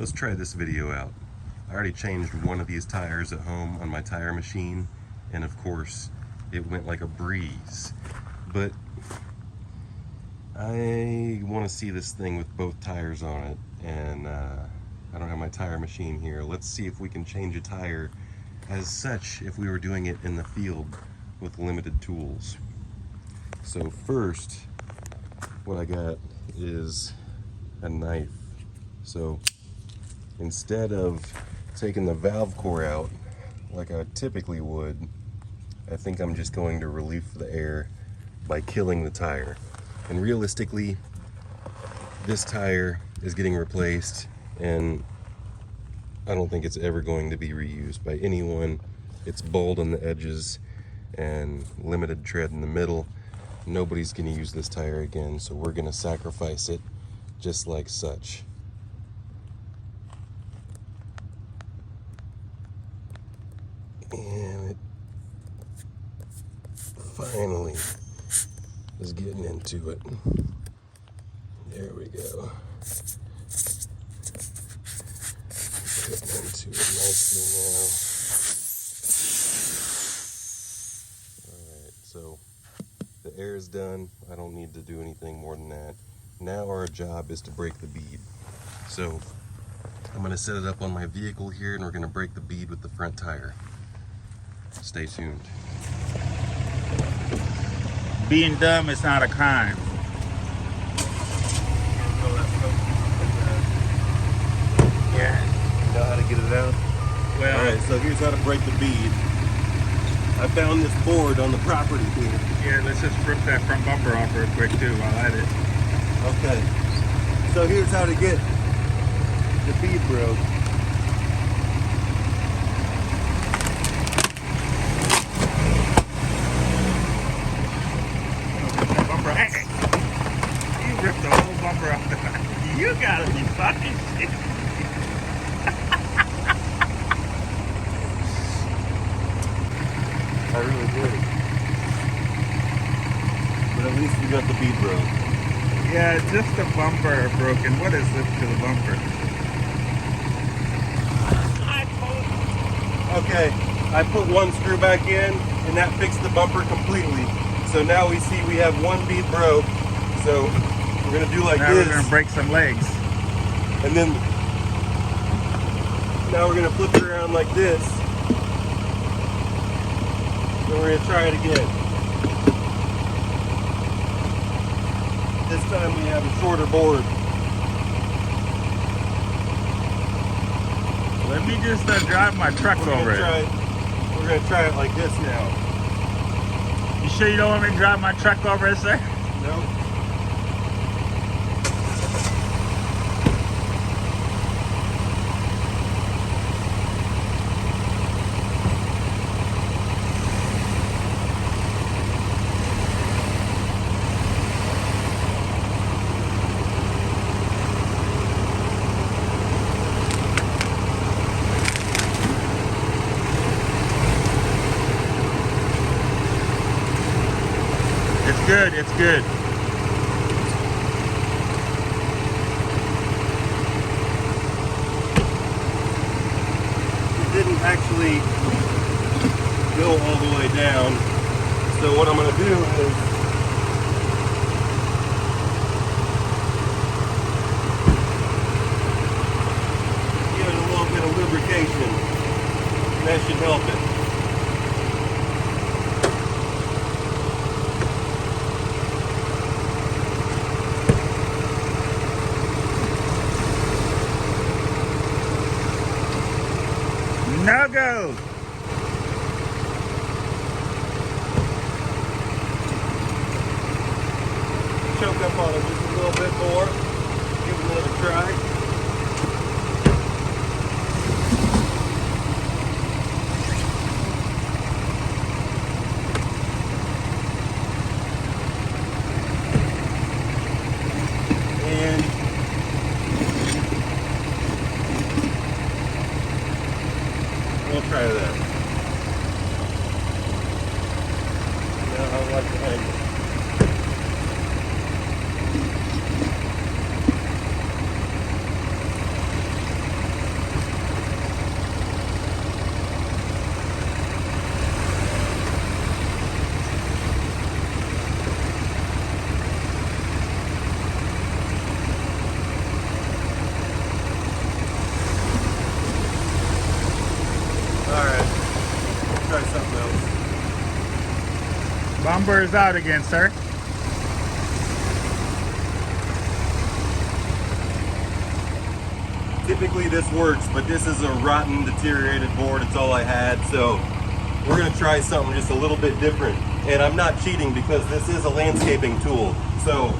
Let's try this video out. I already changed one of these tires at home on my tire machine, and of course it went like a breeze. But I want to see this thing with both tires on it, and I don't have my tire machine here. Let's see if we can change a tire as such if we were doing it in the field with limited tools. So first, what I got is a knife. So instead of taking the valve core out like I typically would, I think I'm just going to relieve the air by killing the tire. And realistically, this tire is getting replaced, and I don't think it's ever going to be reused by anyone. It's bald on the edges and limited tread in the middle. Nobody's going to use this tire again, so we're going to sacrifice it just like such. And it finally is getting into it. There we go. Getting into it nicely now. Alright, so the air is done. I don't need to do anything more than that. Now our job is to break the bead. So I'm going to set it up on my vehicle here, and we're going to break the bead with the front tire. Stay tuned. Being dumb is not a crime. Yeah. You know how to get it out? Well, Alright, so here's how to break the bead. I found this board on the property here. yeah, let's just rip that front bumper off real quick too while at it. Okay. So here's how to get the bead broke. Bumper. Hey, you ripped the whole bumper off the back. You gotta be fucking shit. I really did. But at least we got the bead broke. Yeah, just the bumper broken. What is this to the bumper? Okay, I put one screw back in, and that fixed the bumper completely. So now we see we have one bead broke. So we're gonna do like Now this. we're gonna break some legs. And then now we're gonna flip it around like this. And we're gonna try it again. This time we have a shorter board. Let me just drive my truck over it. We're gonna try it like this now. You sure you don't want me to drive my truck over it, sir? Nope. It's good, it's good. It didn't actually go all the way down. So what I'm going to do is give it a little bit of lubrication. And that should help it. No go. Choke up on it just a little bit more. Give it another try. And we'll try that. Now I like the angle. Bumper is out again, sir. Typically this works, but this is a rotten, deteriorated board. It's all I had, so we're gonna try something just a little bit different. And I'm not cheating because this is a landscaping tool. So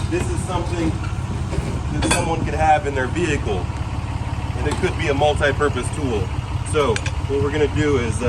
this is something that someone could have in their vehicle, and it could be a multi-purpose tool. So what we're gonna do is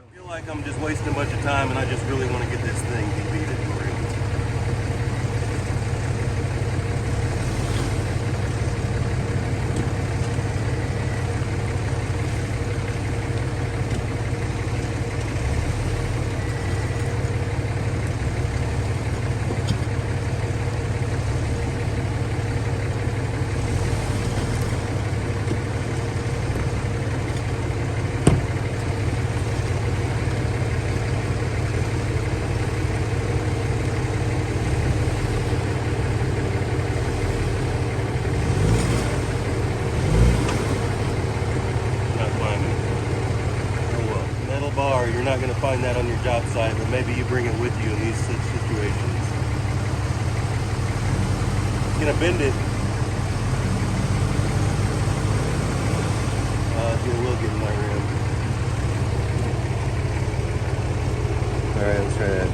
I feel like I'm just wasting a bunch of time, and I just really want to get this thing defeated for you. Bar, you're not going to find that on your job site, but maybe you bring it with you in these such situations. It's going to bend it. It will get in my rim. Alright, let's try that.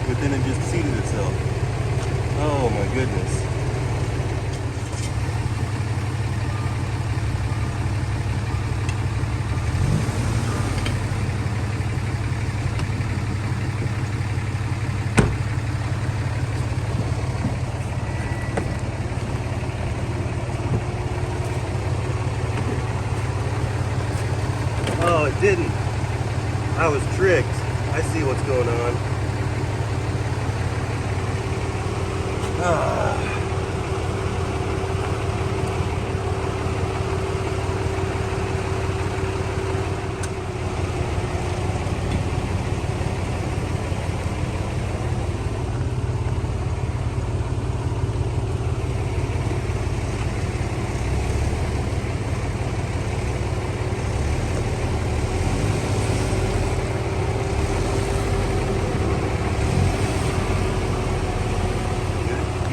But then it just seated itself. Oh my goodness. Oh, it didn't. I was tricked. I see what's going on.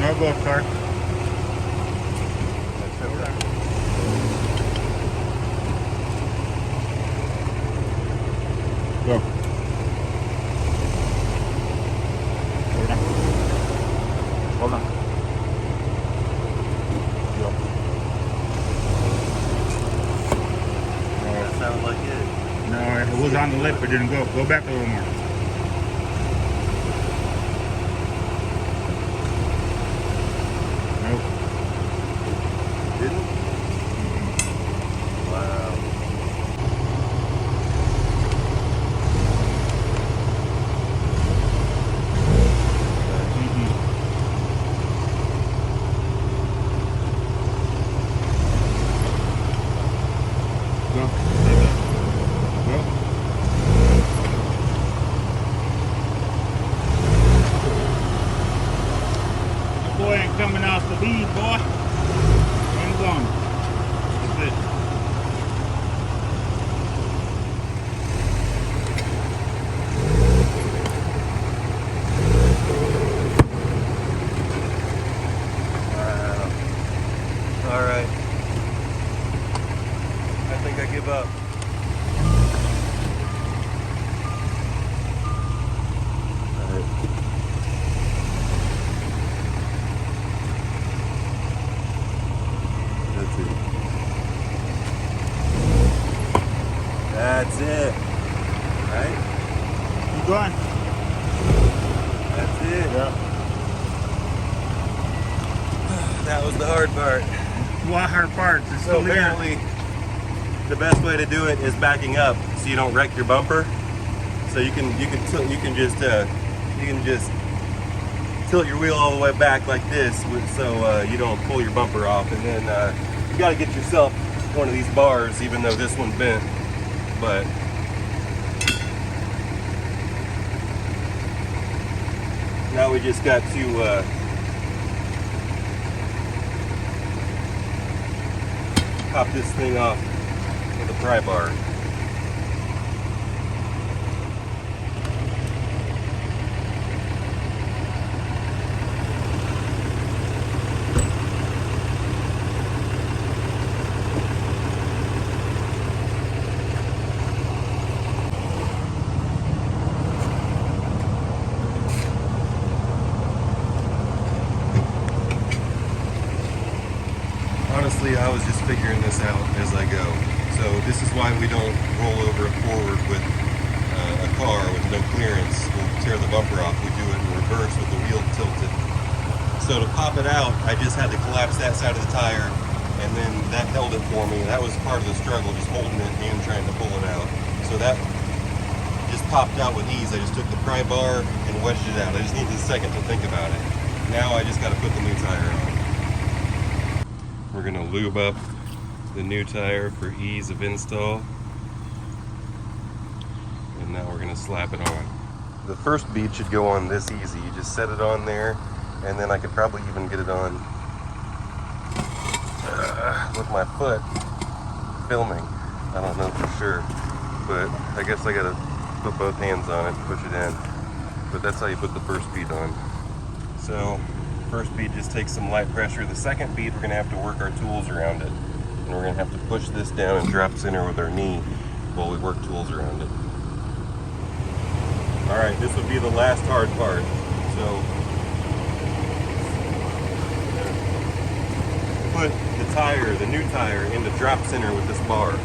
No go, sir. Go. Hold on. Hold on. Go. That sounded like it. No, it was on the lip, it didn't go. Go back a little more. Nope. Didn't? Wow. Go. Go. That boy ain't coming off the bead, boy. Ain't going. That's it. Wow. All right. it. Yeah. That was the hard part. What hard parts? It's So still here. apparently, the best way to do it is backing up, so you don't wreck your bumper. So you can just tilt your wheel all the way back like this, so you don't pull your bumper off. And then you got to get yourself one of these bars, even though this one's bent. But now we just got to pop this thing off with a pry bar. Honestly, I was just figuring this out as I go. So this is why we don't roll over it forward with a car with no clearance. We'll tear the bumper off. We do it in reverse with the wheel tilted. So to pop it out, I just had to collapse that side of the tire, and then that held it for me. That was part of the struggle, just holding it and trying to pull it out. So that just popped out with ease. I just took the pry bar and wedged it out. I just needed a second to think about it. Now I just got to put the new tire on. We're going to lube up the new tire for ease of install. And now we're going to slap it on. The first bead should go on this easy. You just set it on there, and then I could probably even get it on with my foot filming. I don't know for sure, but I guess I got to put both hands on it and push it in. But that's how you put the first bead on. So first bead just takes some light pressure. The second bead, we're going to have to work our tools around it. And we're going to have to push this down and drop center with our knee while we work tools around it. Alright, this would be the last hard part. So, put the tire, the new tire, into drop center with this bar.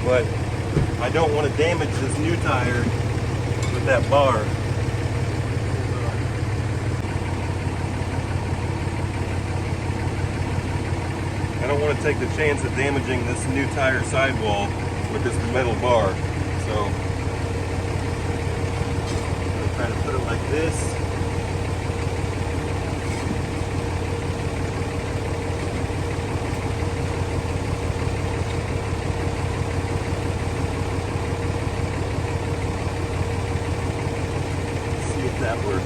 But I don't want to damage this new tire with that bar. I don't want to take the chance of damaging this new tire sidewall with this metal bar. So I'm going to try to put it like this. That works.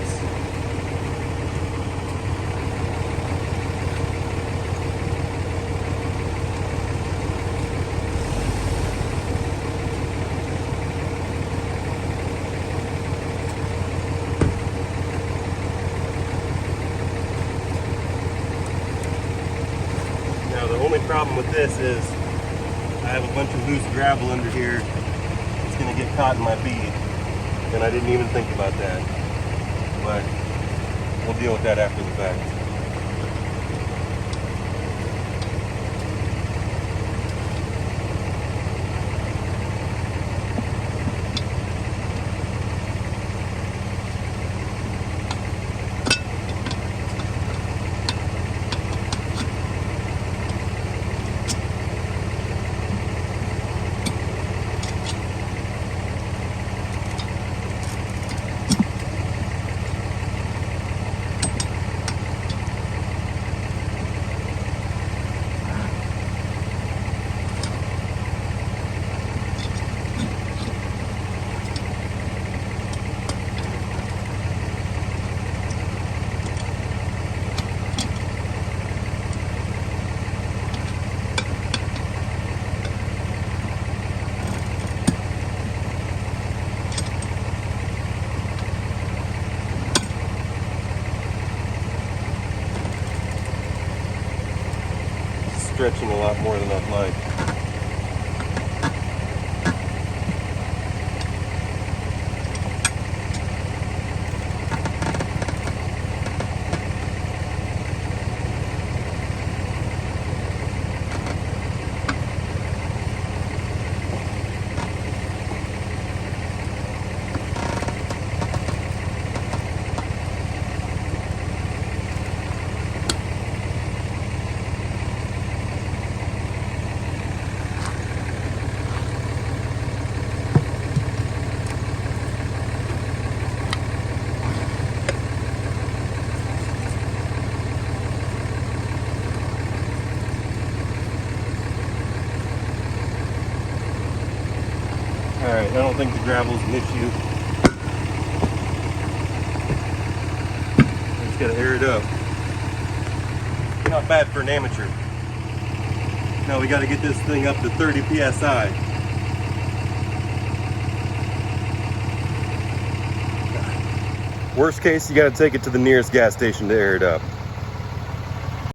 Now the only problem with this is I have a bunch of loose gravel under here. It's going to get caught in my bead, and I didn't even think about that. But we'll deal with that after the fact. Stretching a lot more than I'd like. Alright, I don't think the gravel's an issue. I just gotta air it up. Not bad for an amateur. Now we gotta get this thing up to 30 PSI. Worst case, you gotta take it to the nearest gas station to air it up.